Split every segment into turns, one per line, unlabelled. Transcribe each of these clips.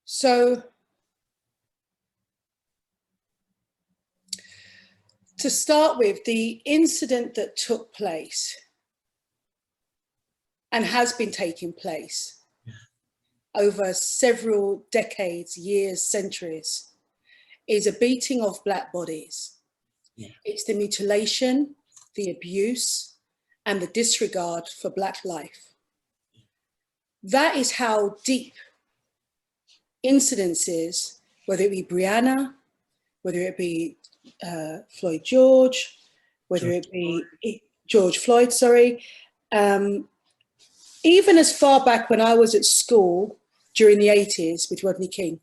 So to start with, the incident that took place and has been taking place over several decades, years, centuries, is a beating of Black bodies. Yeah. It's the mutilation, the abuse, and the disregard for Black life. That is how deep incidences, whether it be Breonna, whether it be Floyd George, whether it be George Floyd, sorry, even as far back when I was at school during the 80s with Rodney King,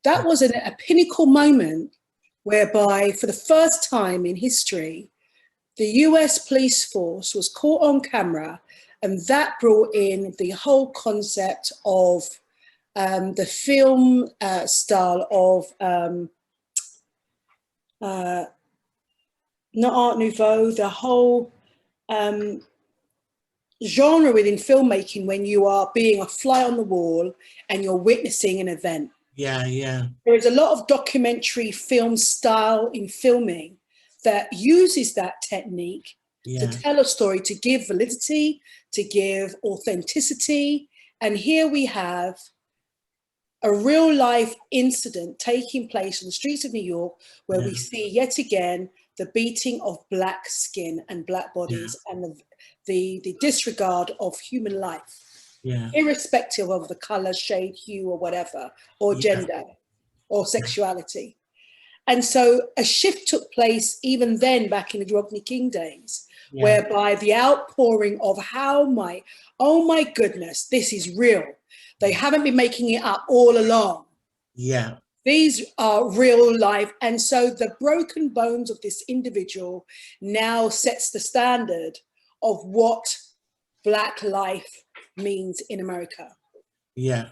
that was a pinnacle moment whereby for the first time in history, the US police force was caught on camera, and that brought in the whole concept of the film style of not Art Nouveau, the whole genre within filmmaking when you are being a fly on the wall and you're witnessing an event.
Yeah, yeah.
There is a lot of documentary film style in filming that uses that technique to tell a story, to give validity, to give authenticity. And here we have a real life incident taking place on the streets of New York where we see yet again the beating of Black skin and Black bodies and the disregard of human life, irrespective of the color, shade, hue, or whatever, or gender, or sexuality. And so a shift took place even then back in the Rodney King days, whereby the outpouring of oh my goodness, this is real. They haven't been making it up all along.
Yeah.
These are real life. And so the broken bones of this individual now sets the standard of what Black life means in America.
Yeah.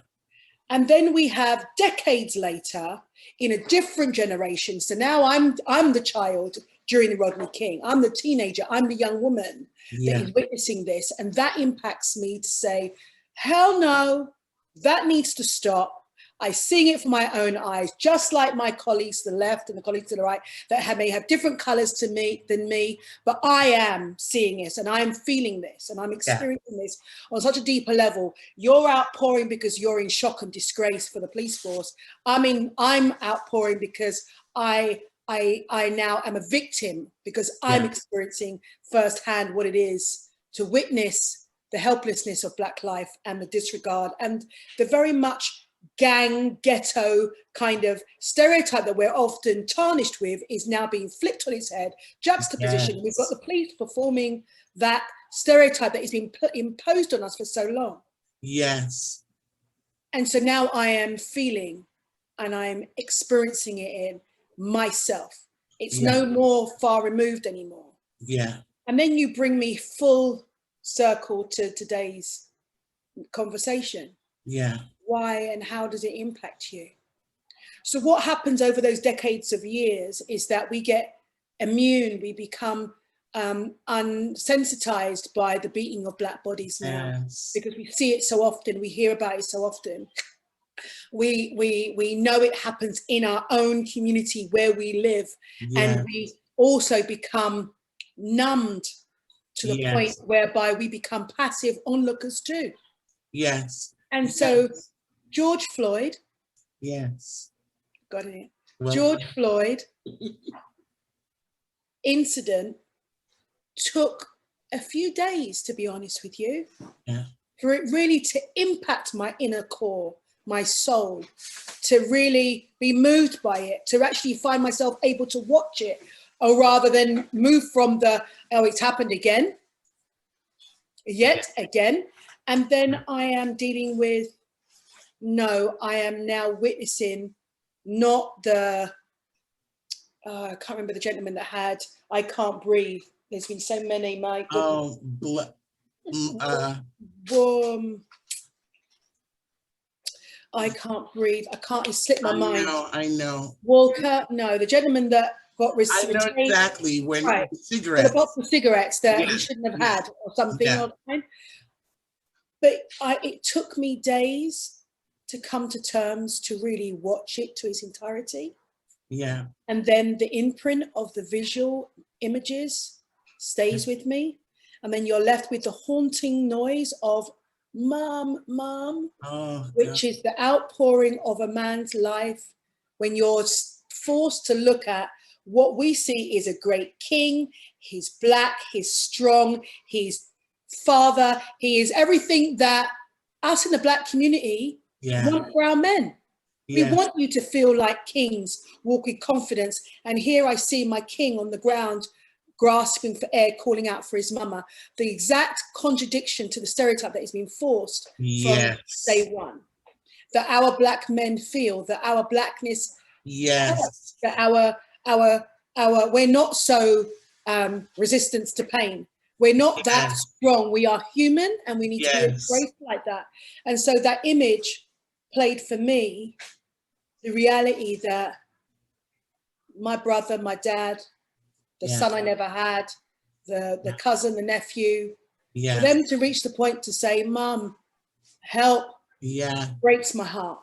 And then we have decades later in a different generation. So now I'm the child during the Rodney King. I'm the teenager. I'm the young woman that is witnessing this. And that impacts me to say, hell no, that needs to stop. I see it from my own eyes, just like my colleagues to the left and the colleagues to the right that may have different colors than me, but I am seeing this and I'm feeling this and I'm experiencing this on such a deeper level. You're outpouring because you're in shock and disgrace for the police force. I mean, I'm outpouring because I now am a victim because I'm experiencing firsthand what it is to witness the helplessness of Black life and the disregard and the very much gang, ghetto kind of stereotype that we're often tarnished with is now being flipped on its head, juxtaposition. We've got the police performing that stereotype that has been imposed on us for so long.
Yes.
And so now I am feeling and I'm experiencing it in myself. It's no more far removed anymore.
Yeah.
And then you bring me full circle to today's conversation.
Yeah.
Why and how does it impact you? So what happens over those decades of years is that we get immune, we become unsensitized by the beating of Black bodies now, because we see it so often, we hear about it so often. We know it happens in our own community where we live, and we also become numbed to the point whereby we become passive onlookers too.
Yes.
And so George Floyd.
Yes.
Got it. Well, George Floyd incident took a few days, to be honest with you, for it really to impact my inner core, my soul, to really be moved by it, to actually find myself able to watch it, or rather than move from the, oh, it's happened again, again. And then I am dealing with, no, I am now witnessing not the, I can't remember the gentleman that had, I can't breathe. There's been so many, my
Oh,
I can't breathe. I can't, it slipped my mind.
I know.
Walker, no, the gentleman that got
I know exactly when
right,
cigarettes.
the box of cigarettes that he shouldn't have had or something. But it took me days to come to terms to really watch it to its entirety.
Yeah.
And then the imprint of the visual images stays with me. And then you're left with the haunting noise of mom, which is the outpouring of a man's life when you're forced to look at what we see is a great king. He's black, he's strong, he's father, he is everything that us in the black community want for our men. We want you to feel like kings, walk with confidence. And here I see my king on the ground, grasping for air, calling out for his mama. The exact contradiction to the stereotype that has been forced from day one. That our black men feel, that our blackness, that we're not so resistant to pain. We're not that strong. We are human and we need to be embraced like that. And so that image played for me the reality that my brother, my dad, the son I never had, the cousin, the nephew, for them to reach the point to say, Mom, help, breaks my heart.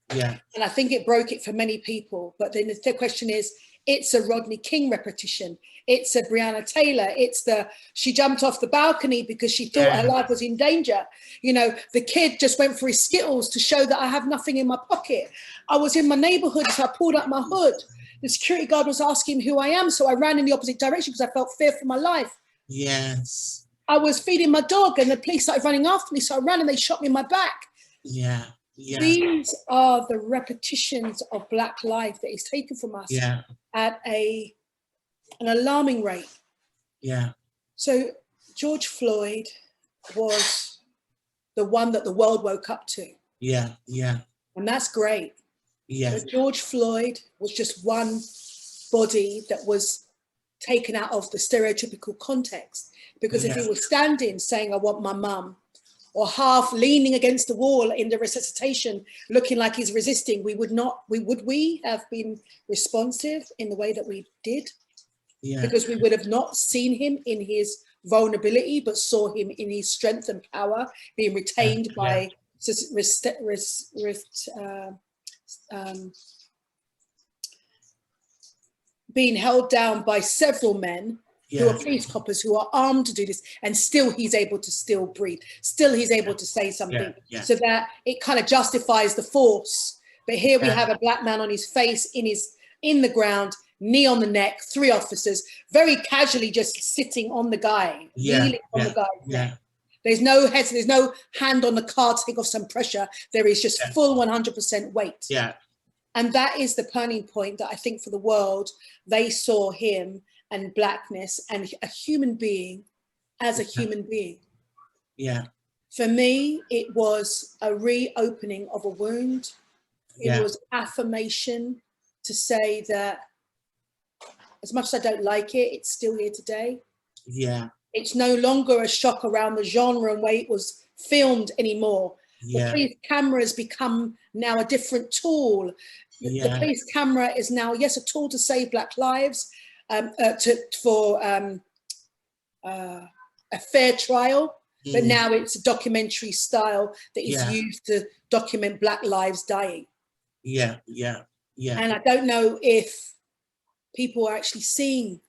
And I think it broke it for many people. But then the question is, it's a Rodney King repetition. It's a Breonna Taylor. It's she jumped off the balcony because she thought her life was in danger. You know, the kid just went for his Skittles to show that I have nothing in my pocket. I was in my neighborhood, so I pulled up my hood. The security guard was asking who I am, so I ran in the opposite direction because I felt fear for my life. I was feeding my dog and the police started running after me, so I ran and they shot me in my back. These are the repetitions of black life that is taken from us at an alarming rate. So George Floyd was the one that the world woke up to. And that's great. But George Floyd was just one body that was taken out of the stereotypical context. Because if he was standing saying, I want my mum, or half leaning against the wall in the resuscitation, looking like he's resisting, would we have been responsive in the way that we did? Because we would have not seen him in his vulnerability, but saw him in his strength and power, being retained by being held down by several men who are police coppers who are armed to do this, and still he's able to still breathe, still he's able to say something, so that it kind of justifies the force. But here we have a black man on his face, in the ground, knee on the neck, 3 officers, very casually just sitting on the guy, kneeling on the guy's neck. There's no head, there's no hand on the car to take off some pressure. There is just full 100% weight. And that is the turning point that I think for the world, they saw him and blackness and a human being as a human being. For me, it was a reopening of a wound. It was affirmation to say that as much as I don't like it, it's still here today. It's no longer a shock around the genre and way it was filmed anymore. The police camera has become now a different tool. The police camera is now, yes, a tool to save black lives, for a fair trial, but now it's a documentary style that is used to document black lives dying. And I don't know if people are actually seeing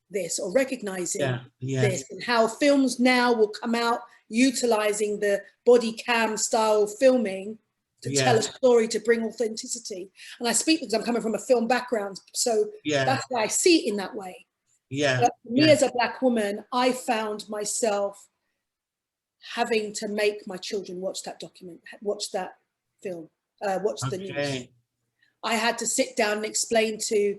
this or recognizing this, and how films now will come out utilizing the body cam style filming to tell a story, to bring authenticity. And I speak because I'm coming from a film background, so that's why I see it in that way. But for me as a black woman, I found myself having to make my children watch that watch that film, watch the news. I had to sit down and explain to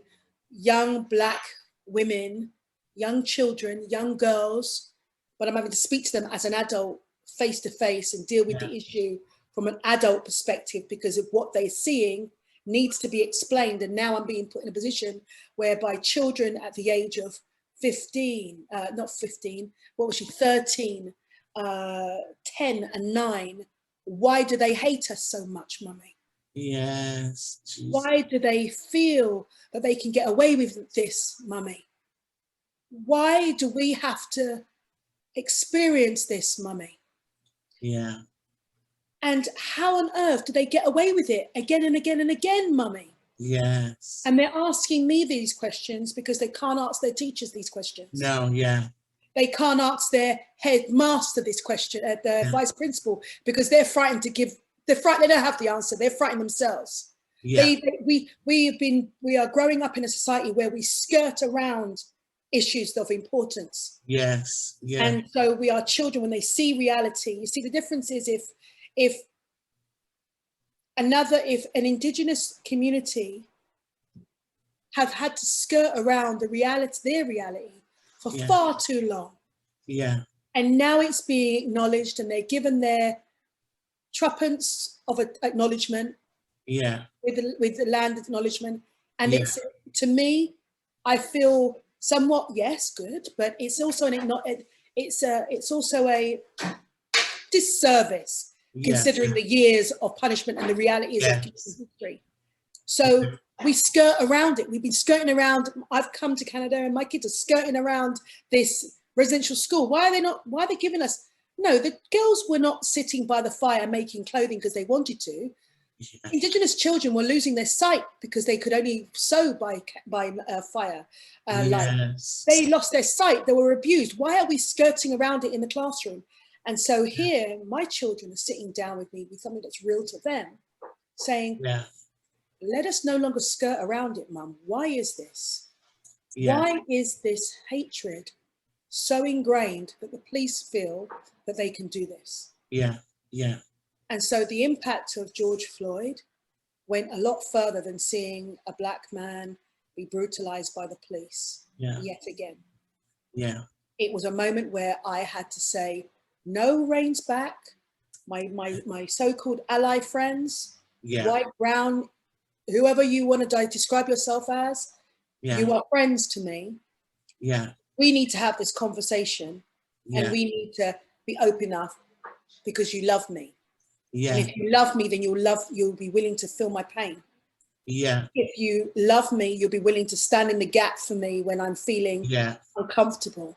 young black women, young children, young girls, but I'm having to speak to them as an adult, face to face, and deal with the issue from an adult perspective, because of what they're seeing needs to be explained. And now I'm being put in a position whereby children at the age of 15, not 15, what was she, 13, 10 and 9, why do they hate us so much, mummy?
Yes. Jesus.
Why do they feel that they can get away with this, mummy? Why do we have to experience this, mummy?
Yeah.
And how on earth do they get away with it again and again and again, mummy?
Yes.
And they're asking me these questions because they can't ask their teachers these questions.
No, yeah.
They can't ask their headmaster this question, the vice principal, because they're frightened to give, they don't have the answer, they're frightened themselves.
Yeah.
We are growing up in a society where we skirt around issues of importance.
Yes. Yeah.
And so we are children, when they see reality, you see the difference is if an indigenous community have had to skirt around their reality for far too long. Yeah. And now it's being acknowledged and they're given their tuppence of acknowledgement. Yeah. With the land acknowledgement. And it's, to me, I feel somewhat, yes, good, but it's also it's also a disservice considering the years of punishment and the realities of history. So we skirt around it. We've been skirting around. I've come to Canada and my kids are skirting around this residential school. Why are they giving us? No, the girls were not sitting by the fire making clothing because they wanted to. Indigenous children were losing their sight because they could only sew by fire light. They lost their sight. They were abused. Why are we skirting around it in the classroom? And so here, my children are sitting down with me with something that's real to them, saying, let us no longer skirt around it, Mum. Why is this? Why is this hatred so ingrained that the police feel that they can do this? And so the impact of George Floyd went a lot further than seeing a black man be brutalized by the police yet again. It was a moment where I had to say, no reins back. My so-called ally friends, white, brown, whoever you want to describe yourself as, you are friends to me. We need to have this conversation and we need to be open enough because you love me. And if you love me, then you'll be willing to feel my pain. If you love me, you'll be willing to stand in the gap for me when I'm feeling uncomfortable.